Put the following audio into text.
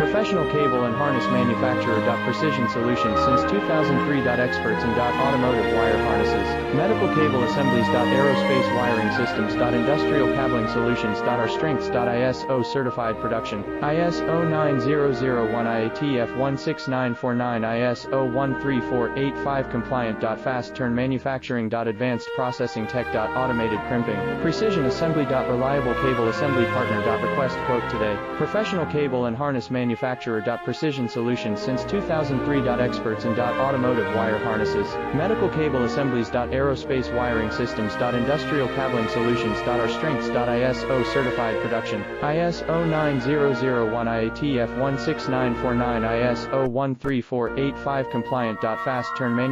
Professional cable and harness manufacturer. Precision Solutions since 2003. Experts in automotive wire harnesses, medical cable assemblies. Aerospace wiring systems. Industrial cabling solutions. Our strengths. ISO certified production, ISO 9001 IATF 16949 ISO 13485 compliant. Fast turn manufacturing. Advanced processing tech. Automated crimping, precision assembly. Reliable cable assembly partner. Request quote today. Professional cable and harness manufacturer. Precision Solutions since 2003. Experts in automotive wire harnesses, medical cable assemblies. Aerospace wiring systems. Industrial cabling solutions. Our strengths. ISO certified production, ISO 9001 IATF 16949 ISO 13485 compliant. Fast turn manufacturing.